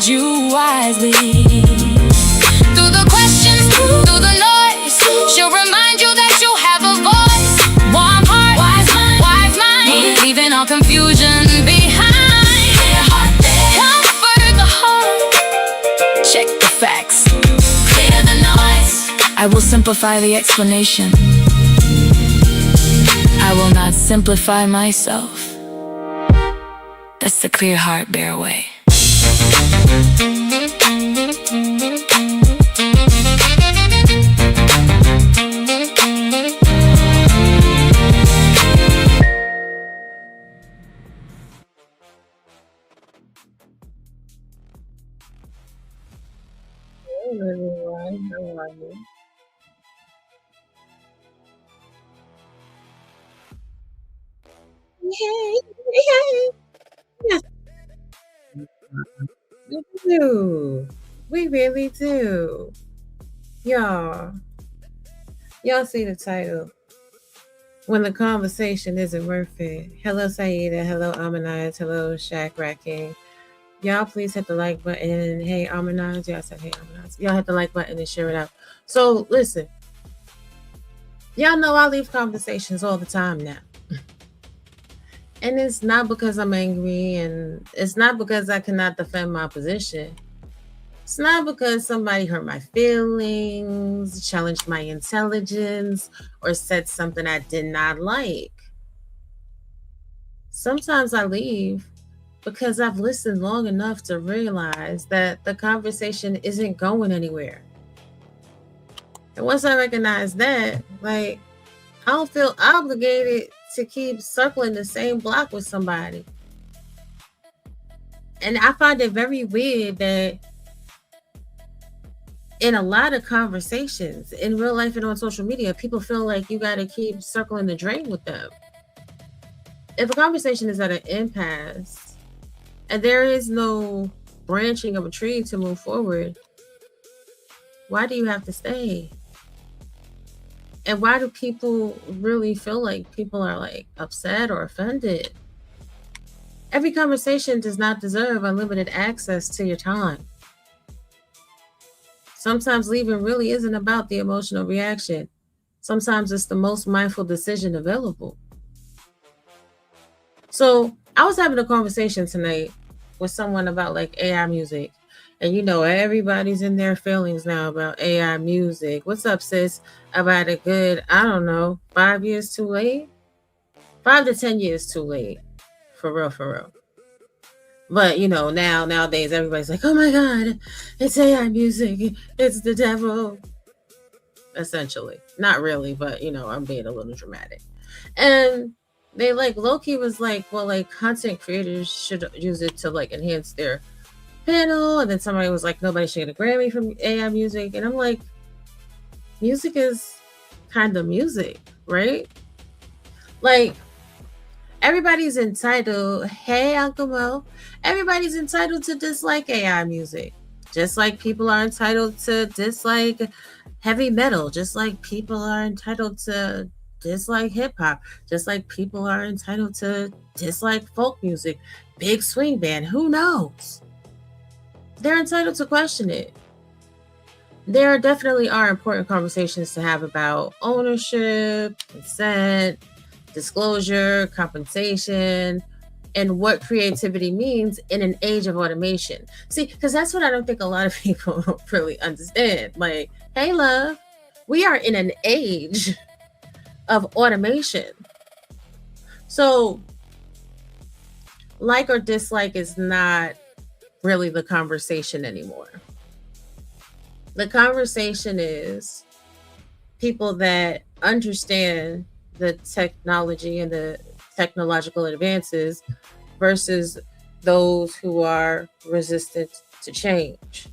choose you wisely. Through the questions, through the noise, she'll remind you that you have a voice. Warm heart, wise mind, leaving all confusion behind. Comfort the heart, check the facts, clear the noise. I will simplify the explanation. I will not simplify myself. That's the clear heart bear away. Hello everyone, how are you? Yay! Yay! Yes, we do. We really do. Y'all, y'all see the title. When the conversation isn't worth it. Hello Saida, hello Amanaz, hello Shaq Racking. Y'all please hit the like button. Hey Amanaz, y'all said hey Amanaz. Y'all hit the like button and share it out. So listen, y'all know I leave conversations all the time now. And it's not because I'm angry, and it's not because I cannot defend my position. It's not because somebody hurt my feelings, challenged my intelligence, or said something I did not like. Sometimes I leave because I've listened long enough to realize that the conversation isn't going anywhere. And once I recognize that, like, I don't feel obligated to keep circling the same block with somebody. And I find it very weird that in a lot of conversations in real life and on social media, people feel like you got to keep circling the drain with them. If a conversation is at an impasse and there is no branching of a tree to move forward, why do you have to stay? And why do people really feel like people are like upset or offended? Every conversation does not deserve unlimited access to your time. Sometimes leaving really isn't about the emotional reaction. Sometimes it's the most mindful decision available. So I was having a conversation tonight with someone about like AI music. And you know, everybody's in their feelings now about AI music. What's up, sis? About a good, I don't know, 5 years too late? 5 to 10 years too late. For real, for real. But you know, nowadays everybody's like, oh my god, it's AI music, it's the devil. Essentially. Not really, but you know, I'm being a little dramatic. And they like Loki was like, well, like content creators should use it to like enhance their panel, and then somebody was like, nobody should get a Grammy from AI music. And I'm like, music is kind of music, right? Like, everybody's entitled, hey Uncle Mo, everybody's entitled to dislike AI music. Just like people are entitled to dislike heavy metal, just like people are entitled to dislike hip hop, just like people are entitled to dislike folk music, big swing band, who knows? They're entitled to question it. There definitely are important conversations to have about ownership, consent, disclosure, compensation, and what creativity means in an age of automation. See, because that's what I don't think a lot of people really understand. Like, hey, love, we are in an age of automation. So, like or dislike is not really the conversation anymore. The conversation is people that understand the technology and the technological advances versus those who are resistant to change.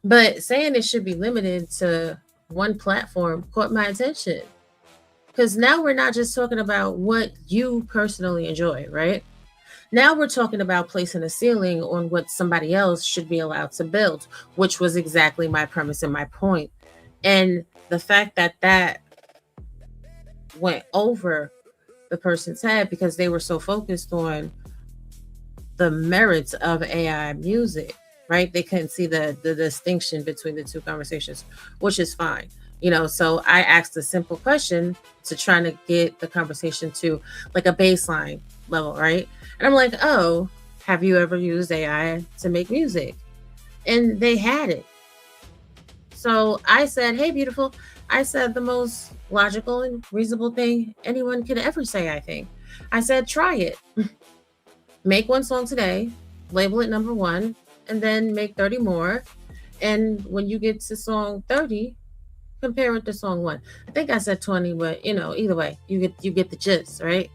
But saying it should be limited to one platform caught my attention. Because now we're not just talking about what you personally enjoy, right? Now we're talking about placing a ceiling on what somebody else should be allowed to build, which was exactly my premise and my point. And the fact that that went over the person's head because they were so focused on the merits of AI music, right? They couldn't see the distinction between the two conversations, which is fine. So I asked a simple question to try to get the conversation to like a baseline level, right? And I'm like, oh, have you ever used AI to make music? And they had it. So I said, hey, beautiful. I said the most logical and reasonable thing anyone could ever say, I think. I said, try it. Make one song today, label it number one, and then make 30 more. And when you get to song 30, compare it to song one. I think I said 20, but either way, you get the gist, right?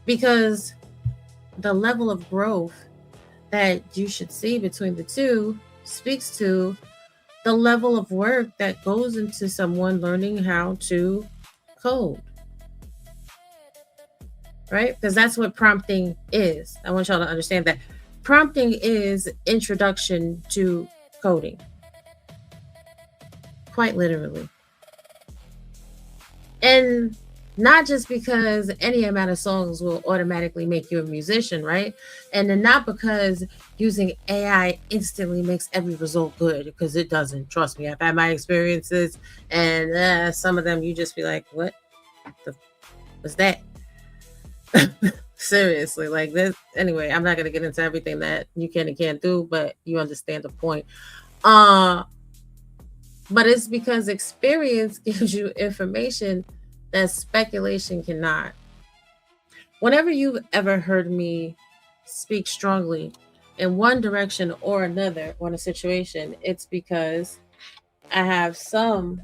Because the level of growth that you should see between the two speaks to the level of work that goes into someone learning how to code, right? Because that's what prompting is. I want y'all to understand that prompting is introduction to coding, quite literally. And not just because any amount of songs will automatically make you a musician, right? And then not because using AI instantly makes every result good, because it doesn't. Trust me, I've had my experiences, and some of them you just be like, what the was that? Seriously, like this. Anyway, I'm not gonna get into everything that you can and can't do, but you understand the point. Uh, but it's because experience gives you information that speculation cannot. Whenever you've ever heard me speak strongly in one direction or another on a situation, it's because I have some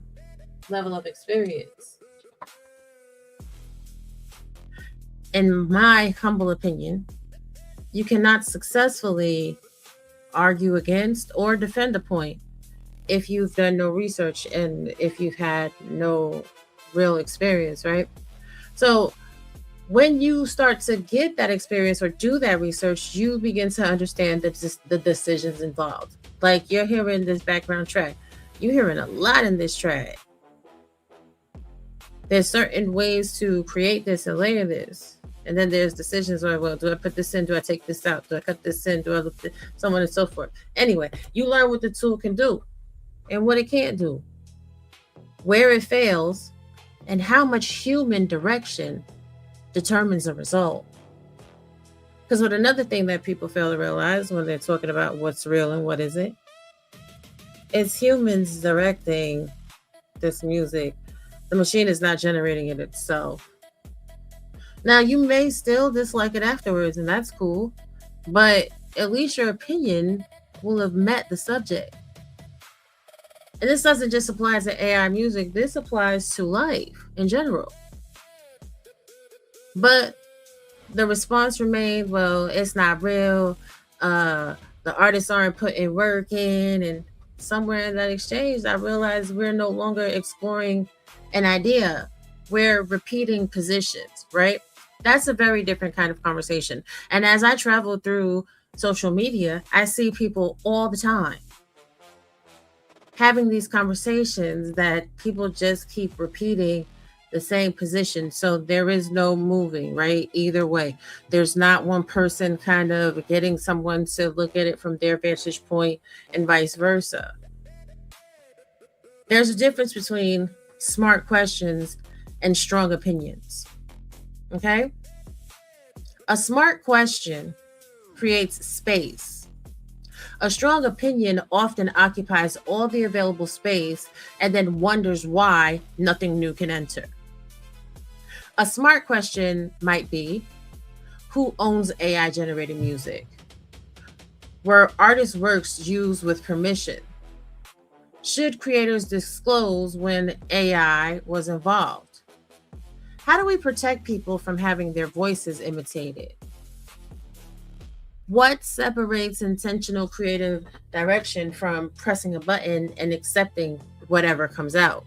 level of experience. In my humble opinion, you cannot successfully argue against or defend a point if you've done no research and if you've had no real experience, right? So when you start to get that experience or do that research, you begin to understand the decisions involved. Like you're hearing this background track, you're hearing a lot in this track. There's certain ways to create this and layer this. And then there's decisions where, well, do I put this in? Do I take this out? Do I cut this in? Do I look this? So on and so forth. Anyway, you learn what the tool can do and what it can't do, where it fails, and how much human direction determines the result. Because what another thing that people fail to realize when they're talking about what's real and what isn't, it's humans directing this music. The machine is not generating it itself. Now, you may still dislike it afterwards, and that's cool, but at least your opinion will have met the subject. And this doesn't just apply to AI music, this applies to life in general. But the response remained, well, it's not real. The artists aren't putting work in. And somewhere in that exchange, I realized we're no longer exploring an idea. We're repeating positions, right? That's a very different kind of conversation. And as I travel through social media, I see people all the time having these conversations that people just keep repeating the same position. So there is no moving, right? Either way, there's not one person kind of getting someone to look at it from their vantage point and vice versa. There's a difference between smart questions and strong opinions. Okay? A smart question creates space. A strong opinion often occupies all the available space and then wonders why nothing new can enter. A smart question might be, who owns AI generated music? Were artists' works used with permission? Should creators disclose when AI was involved? How do we protect people from having their voices imitated? What separates intentional creative direction from pressing a button and accepting whatever comes out?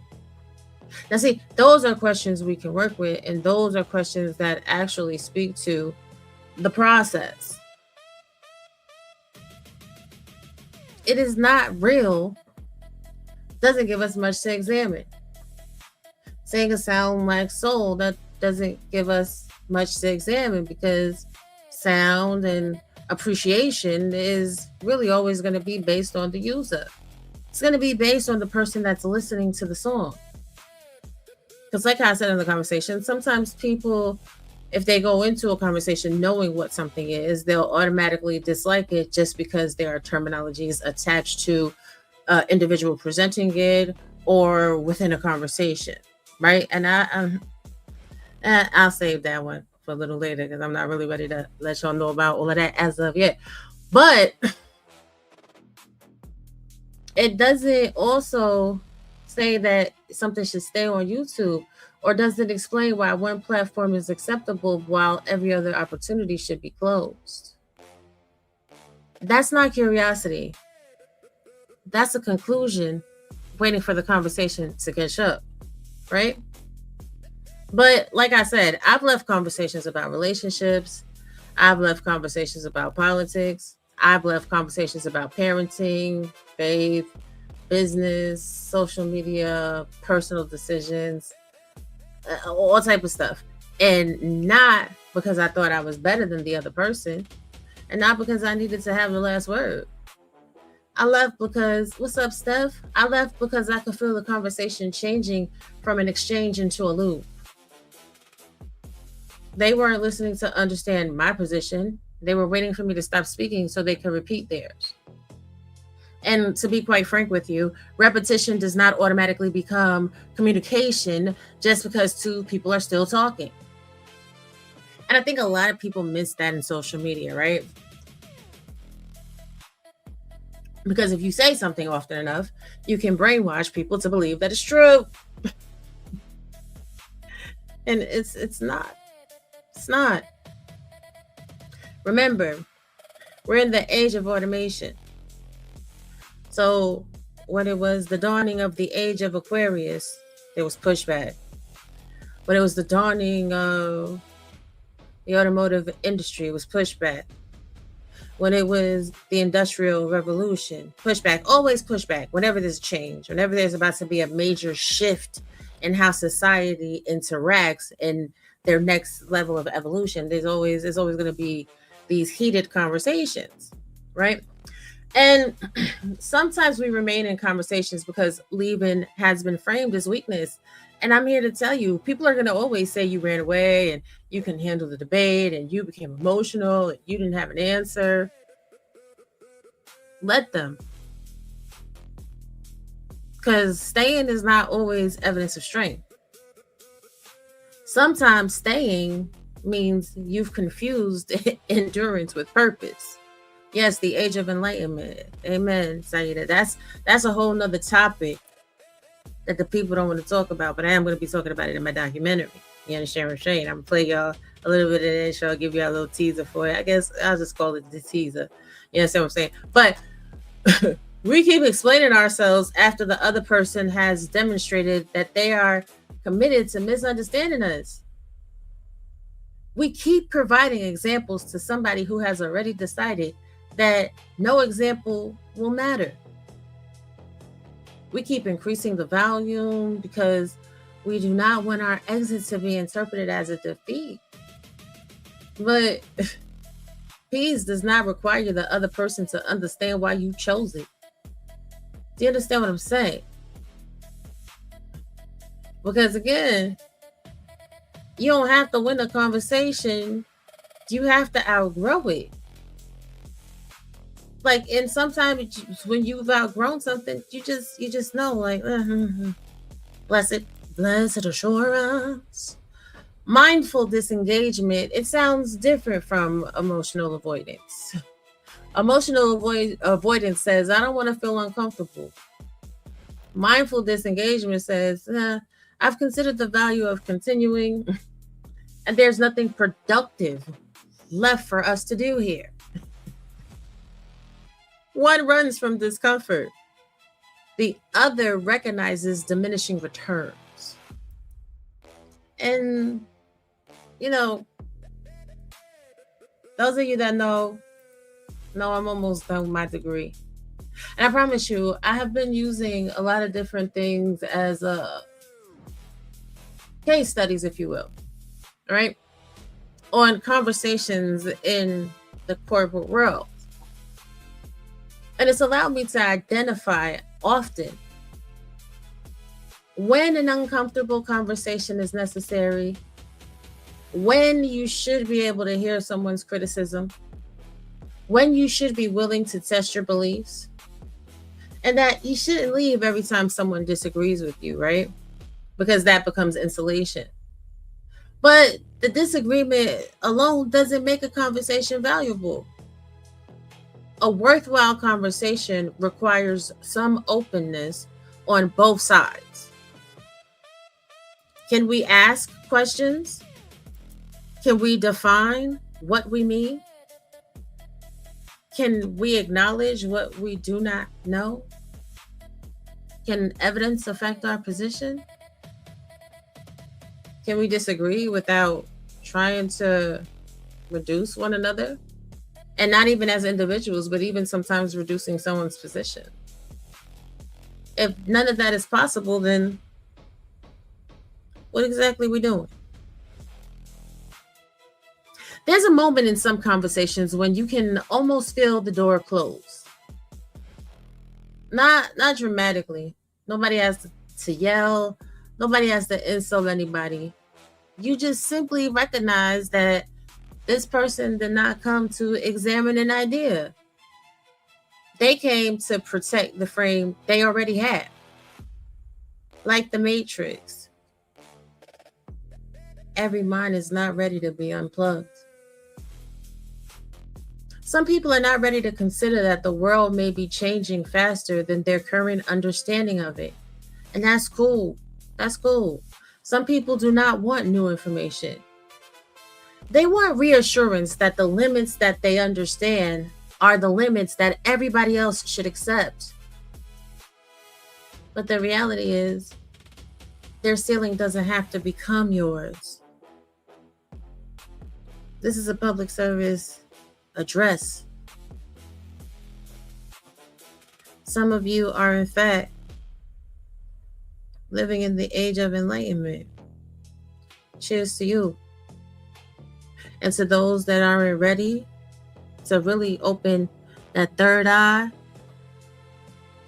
Now, see, those are questions we can work with, and those are questions that actually speak to the process. It is not real, doesn't give us much to examine. Saying a sound like soul, that doesn't give us much to examine because sound and appreciation is really always going to be based on the user. It's going to be based on the person that's listening to the song. Because, like I said in the conversation, sometimes people, if they go into a conversation knowing what something is, they'll automatically dislike it just because there are terminologies attached to individual presenting it or within a conversation, right? And I'll save that one for a little later because I'm not really ready to let y'all know about all of that as of yet. But it doesn't also say that something should stay on YouTube, or does it explain why one platform is acceptable while every other opportunity should be closed? That's not curiosity. That's a conclusion waiting for the conversation to catch up, right? But like I said, I've left conversations about relationships. I've left conversations about politics. I've left conversations about parenting, faith, business, social media, personal decisions, all type of stuff. And not because I thought I was better than the other person, and not because I needed to have the last word. I left because, what's up, Steph? I left because I could feel the conversation changing from an exchange into a loop. They weren't listening to understand my position. They were waiting for me to stop speaking so they could repeat theirs. And to be quite frank with you, repetition does not automatically become communication just because two people are still talking. And I think a lot of people miss that in social media, right? Because if you say something often enough, you can brainwash people to believe that it's true. And it's not. It's not. Remember, we're in the age of automation. So when it was the dawning of the age of Aquarius, there was pushback. When it was the dawning of the automotive industry, it was pushback. When it was the Industrial Revolution, pushback, always pushback. Whenever there's a change, whenever there's about to be a major shift in how society interacts in their next level of evolution, there's always going to be these heated conversations, right? And sometimes we remain in conversations because leaving has been framed as weakness. And I'm here to tell you, people are going to always say you ran away and you can handle the debate and you became emotional and you didn't have an answer. Let them. Because staying is not always evidence of strength. Sometimes staying means you've confused endurance with purpose. Yes, the age of enlightenment. Amen, Saida. That's a whole nother topic that the people don't want to talk about, but I am going to be talking about it in my documentary. You understand what I'm saying? I'm going to play y'all a little bit of the intro, give y'all a little teaser for it. I guess I'll just call it the teaser. You understand what I'm saying? But we keep explaining ourselves after the other person has demonstrated that they are committed to misunderstanding us. We keep providing examples to somebody who has already decided that no example will matter. We keep increasing the volume because we do not want our exit to be interpreted as a defeat. But peace does not require the other person to understand why you chose it. Do you understand what I'm saying? Because again, you don't have to win a conversation. You have to outgrow it. Like, and sometimes when you've outgrown something, you just know, like, blessed assurance. Mindful disengagement, it sounds different from emotional avoidance. Emotional avoidance says, I don't want to feel uncomfortable. Mindful disengagement says, I've considered the value of continuing, and there's nothing productive left for us to do here. One runs from discomfort. The other recognizes diminishing returns. And, you know, those of you that know I'm almost done with my degree. And I promise you, I have been using a lot of different things as case studies, if you will, right? On conversations in the corporate world. And it's allowed me to identify often when an uncomfortable conversation is necessary, when you should be able to hear someone's criticism, when you should be willing to test your beliefs, and that you shouldn't leave every time someone disagrees with you, right? Because that becomes insulation. But the disagreement alone doesn't make a conversation valuable. A worthwhile conversation requires some openness on both sides. Can we ask questions? Can we define what we mean? Can we acknowledge what we do not know? Can evidence affect our position? Can we disagree without trying to reduce one another? And not even as individuals, but even sometimes reducing someone's position. If none of that is possible, then what exactly are we doing? There's a moment in some conversations when you can almost feel the door close. Not dramatically. Nobody has to yell. Nobody has to insult anybody. You just simply recognize that this person did not come to examine an idea. They came to protect the frame they already had. Like the Matrix. Every mind is not ready to be unplugged. Some people are not ready to consider that the world may be changing faster than their current understanding of it. And that's cool. That's cool. Some people do not want new information. They want reassurance that the limits that they understand are the limits that everybody else should accept. But the reality is, their ceiling doesn't have to become yours. This is a public service address. Some of you are, in fact, living in the age of enlightenment. Cheers to you. And to those that aren't ready to really open that third eye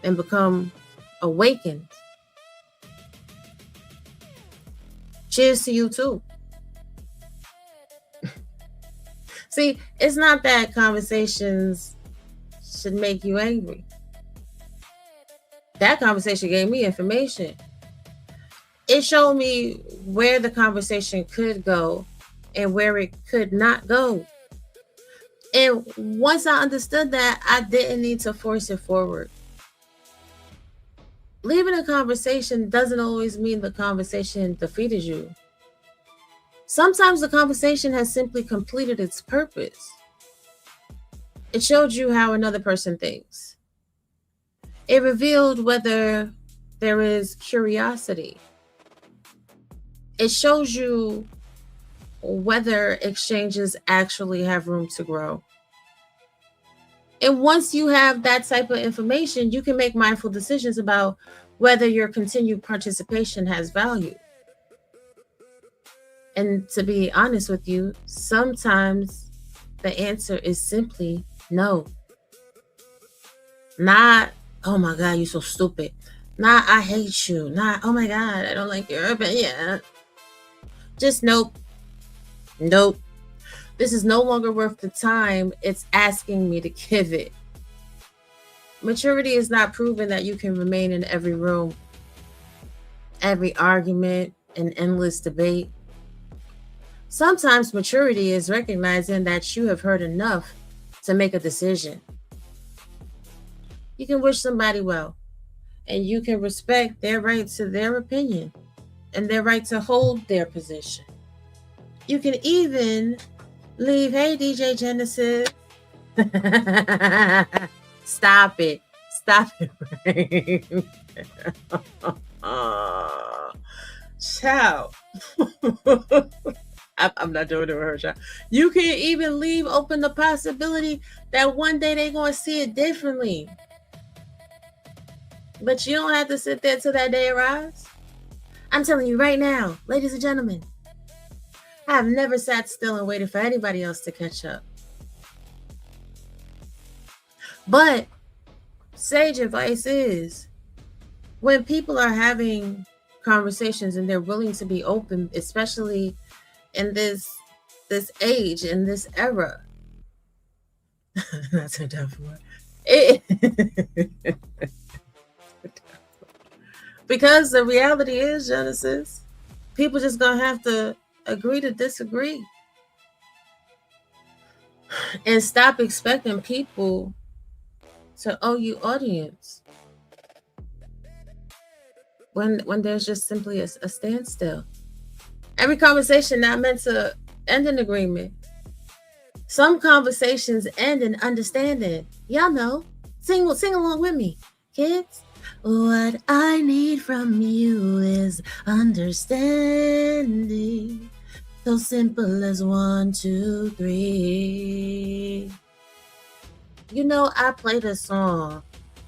and become awakened. Cheers to you too. See, it's not that conversations should make you angry. That conversation gave me information. It showed me where the conversation could go and where it could not go. And once I understood that, I didn't need to force it forward. Leaving a conversation doesn't always mean the conversation defeated you. Sometimes the conversation has simply completed its purpose. It showed you how another person thinks. It revealed whether there is curiosity. It shows you whether exchanges actually have room to grow. And once you have that type of information, you can make mindful decisions about whether your continued participation has value. And to be honest with you, sometimes the answer is simply no. Not, oh my God, you're so stupid. Not, I hate you. Not, oh my God, I don't like your opinion. Just nope. Nope. This is no longer worth the time it's asking me to give it. Maturity is not proving that you can remain in every room, every argument, and endless debate. Sometimes maturity is recognizing that you have heard enough to make a decision. You can wish somebody well, and you can respect their right to their opinion and their right to hold their position. You can even leave, hey, DJ Genesis. Stop it. Stop it. Ciao. I'm not doing it with her, child. You can even leave open the possibility that one day they're going to see it differently. But you don't have to sit there till that day arrives. I'm telling you right now, ladies and gentlemen, I have never sat still and waited for anybody else to catch up. But sage advice is when people are having conversations and they're willing to be open, especially in this age, in this era. That's a tough word. Because the reality is, Genesis, people just gonna have to agree to disagree. And stop expecting people to owe you audience when there's just simply a standstill. Every conversation not meant to end in agreement. Some conversations end in understanding. Y'all know. Sing along with me, kids. What I need from you is understanding. So simple as 1, 2, 3. You know, I played a song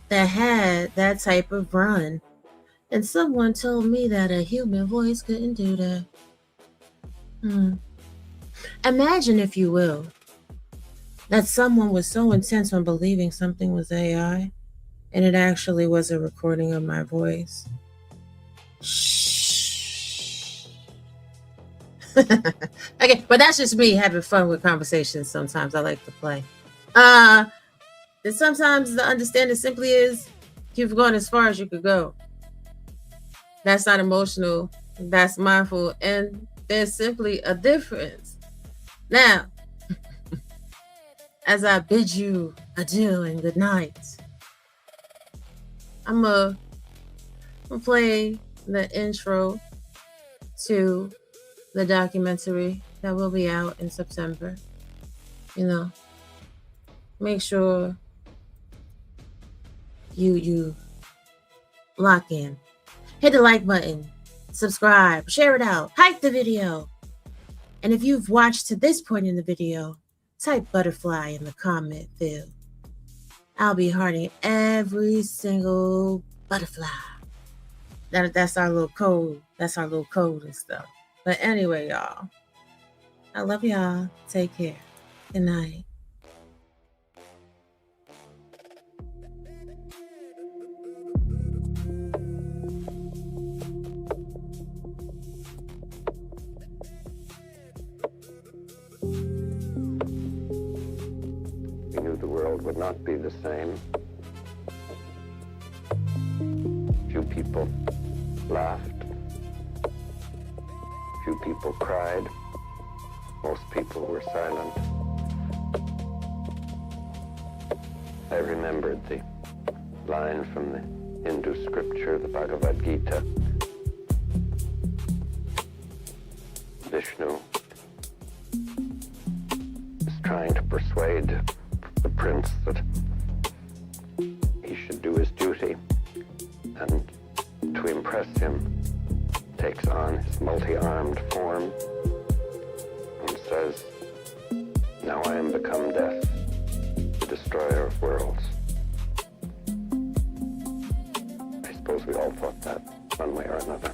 that had that type of run, and someone told me that a human voice couldn't do that. Imagine, if you will, that someone was so intense on believing something was AI, and it actually was a recording of my voice. Shh. Okay, but that's just me having fun with conversations. Sometimes I like to play. And sometimes the understanding simply is you've gone as far as you could go. That's not emotional. That's mindful. And there's simply a difference. Now, as I bid you adieu and good night, I'm gonna play the intro to the documentary that will be out in September. You know, make sure you lock in. Hit the like button, subscribe, share it out, hype the video. And if you've watched to this point in the video, type butterfly in the comment field. I'll be hearting every single butterfly. That's our little code. That's our little code and stuff. But anyway, y'all, I love y'all. Take care. Good night. We knew the world would not be the same. Few people laughed. Few people cried. Most people were silent. I remembered the line from the Hindu scripture, the Bhagavad Gita. Vishnu is trying to persuade the prince that he should do his duty, and to impress him takes on his multi-armed form and says, "Now I am become death, the destroyer of worlds." I suppose we all thought that one way or another.